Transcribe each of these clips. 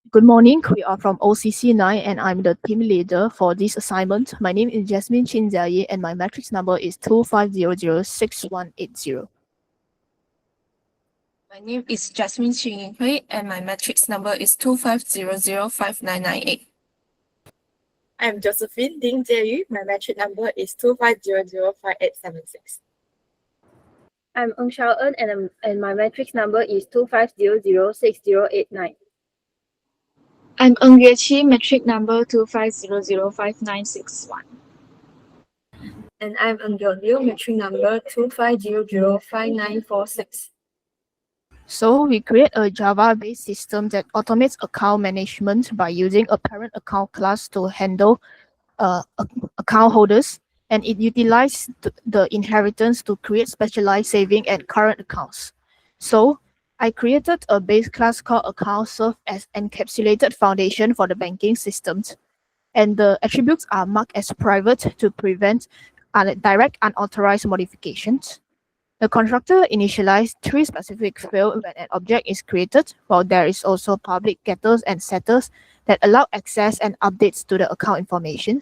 Good morning. We are from OCC 9 and I'm the team leader for this assignment. My name is Jasmine Chin Jiayi and my matrix number is 25006180. My name is Jasmine Ching Hui and my matrix number is 25005998. I'm Josephine Ding Jie Yu. My matric number is 25005876. I'm Ng Xiao En and my matrix number is 25006089. I'm Ng Yue Chi, matric number 25005961. And I'm Ng Yeon Liu, matric number 25005946. So we create a Java-based system that automates account management by using a parent account class to handle account holders, and it utilizes the inheritance to create specialized saving and current accounts. So I created a base class called account serve as encapsulated foundation for the banking systems, and the attributes are marked as private to prevent direct unauthorized modifications. The constructor initializes 3 specific fields when an object is created, while there is also public getters and setters that allow access and updates to the account information.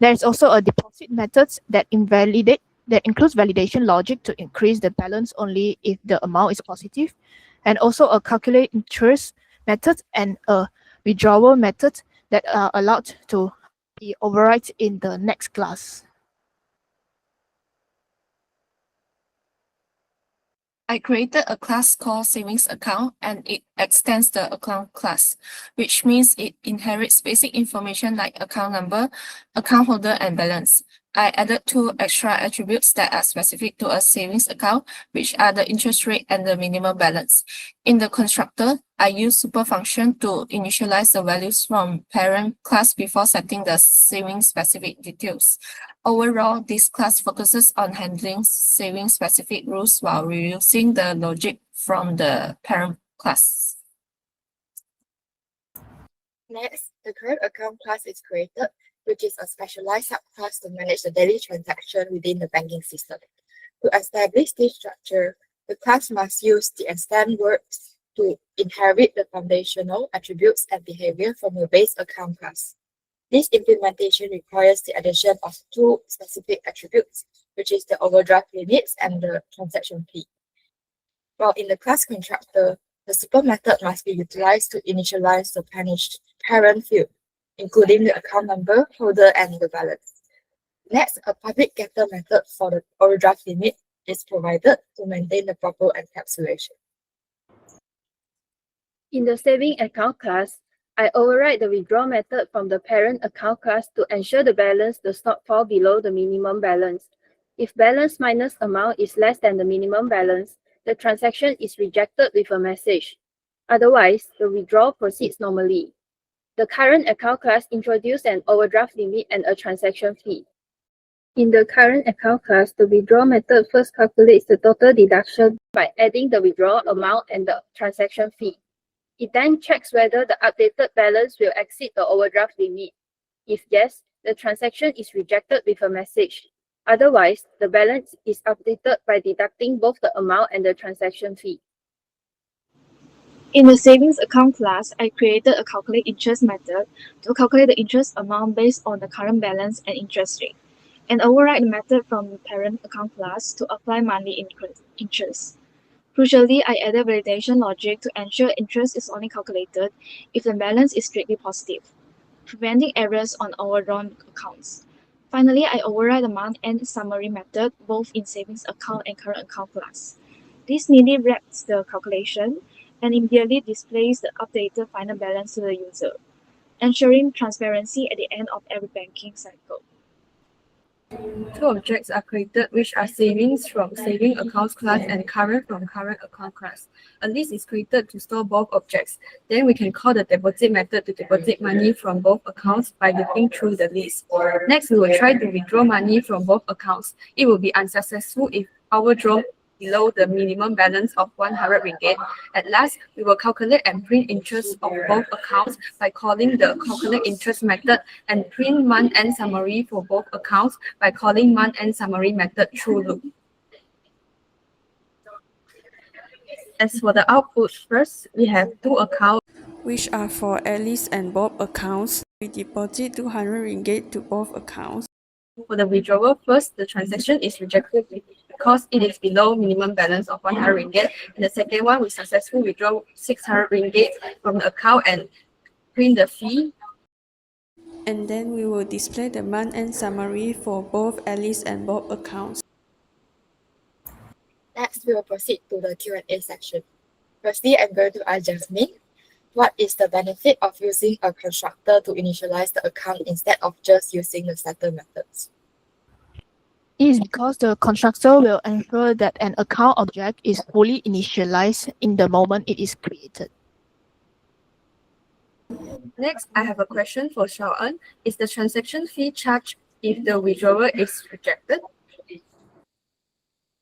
There is also a deposit method that includes validation logic to increase the balance only if the amount is positive, and also a calculate interest method and a withdrawal method that are allowed to be overridden in the next class. I created a class called savings account and it extends the account class, which means it inherits basic information like account number, account holder, and balance. I added 2 extra attributes that are specific to a savings account, which are the interest rate and the minimum balance. In the constructor, I use super function to initialize the values from parent class before setting the saving specific details. Overall, this class focuses on handling saving specific rules while reusing the logic from the parent class. Next, the current account class is created, which is a specialized subclass to manage the daily transaction within the banking system. To establish this structure, the class must use the extend words to inherit the foundational attributes and behavior from the base account class. This implementation requires the addition of 2 specific attributes, which is the overdraft limits and the transaction fee. While in the class constructor, the super method must be utilized to initialize the parent field, including the account number, holder, and the balance. Next, a public getter method for the overdraft limit is provided to maintain the proper encapsulation. In the saving account class, I override the withdraw method from the parent account class to ensure the balance does not fall below the minimum balance. If balance minus amount is less than the minimum balance, the transaction is rejected with a message. Otherwise, the withdrawal proceeds normally. The current account class introduces an overdraft limit and a transaction fee. In the current account class, the withdrawal method first calculates the total deduction by adding the withdrawal amount and the transaction fee. It then checks whether the updated balance will exceed the overdraft limit. If yes, the transaction is rejected with a message. Otherwise, the balance is updated by deducting both the amount and the transaction fee. In the savings account class, I created a calculate interest method to calculate the interest amount based on the current balance and interest rate, and override the method from the parent account class to apply monthly interest. Crucially, I added validation logic to ensure interest is only calculated if the balance is strictly positive, preventing errors on overdrawn accounts. Finally, I override the month-end summary method both in savings account and current account class. This neatly wraps the calculation and immediately displays the updated final balance to the user, ensuring transparency at the end of every banking cycle. 2 objects are created which are savings from saving accounts class and current from current account class. A list is created to store both objects. Then we can call the deposit method to deposit money from both accounts by looking through the list. Next, we will try to withdraw money from both accounts. It will be unsuccessful if our draw below the minimum balance of 100 ringgit. At last, we will calculate and print interest of both accounts by calling the calculate interest method and print month-end summary for both accounts by calling month-end summary method through loop. As for the output, first, we have 2 accounts which are for Alice and Bob accounts. We deposit 200 ringgit to both accounts. For the withdrawal, first, the transaction is rejected because it is below minimum balance of 100 ringgit. And the second one, we successfully withdraw 600 ringgit from the account and print the fee. And then we will display the month-end summary for both Alice and Bob accounts. Next, we will proceed to the Q&A section. Firstly, I'm going to ask Jasmine, what is the benefit of using a constructor to initialize the account instead of just using the setter methods? It is because the constructor will ensure that an account object is fully initialized in the moment it is created. Next, I have a question for Xiaoen. Is the transaction fee charged if the withdrawal is rejected?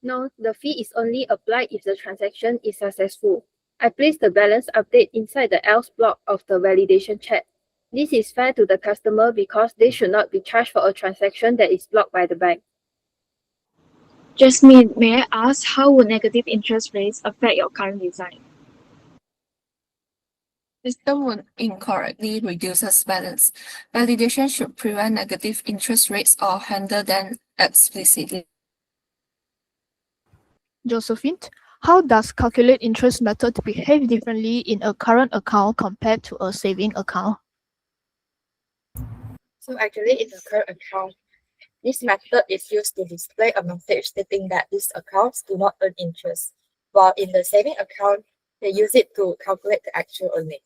No, the fee is only applied if the transaction is successful. I place the balance update inside the else block of the validation chat. This is fair to the customer because they should not be charged for a transaction that is blocked by the bank. Jasmine, may I ask how would negative interest rates affect your current design? System would incorrectly reduces balance. Validation should prevent negative interest rates or handle them explicitly. Josephine, how does calculate interest method behave differently in a current account compared to a saving account? So actually, in the current account, this method is used to display a message stating that these accounts do not earn interest, while in the saving account, they use it to calculate the actual earning.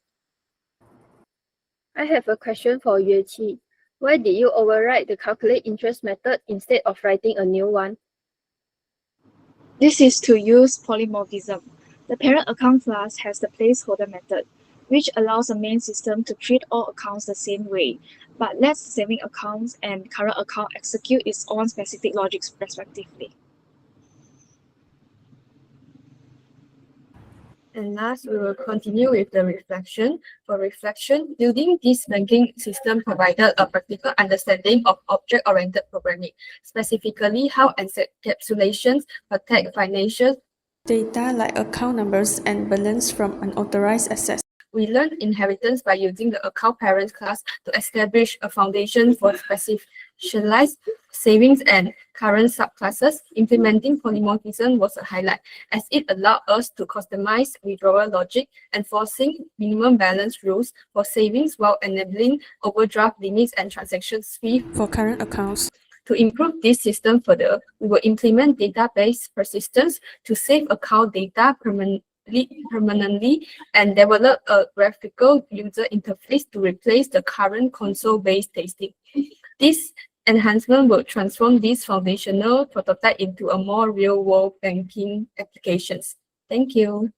I have a question for Yueqi. Why did you override the calculate interest method instead of writing a new one? This is to use polymorphism. The parent account class has the placeholder method, which allows the main system to treat all accounts the same way, but lets the saving accounts and current account execute its own specific logics respectively. And last, we will continue with the reflection. For reflection, building this banking system provided a practical understanding of object-oriented programming, specifically how encapsulations protect financial Data like account numbers and balance from unauthorized access. We learned inheritance by using the account parents class to establish a foundation for specialized savings and current subclasses. Implementing polymorphism was a highlight, as it allowed us to customize withdrawal logic, enforcing minimum balance rules for savings while enabling overdraft limits and transaction fee For current accounts, To improve this system further, we will implement database persistence to save account data permanently and develop a graphical user interface to replace the current console-based testing. This enhancement will transform this foundational prototype into a more real-world banking applications. Thank you.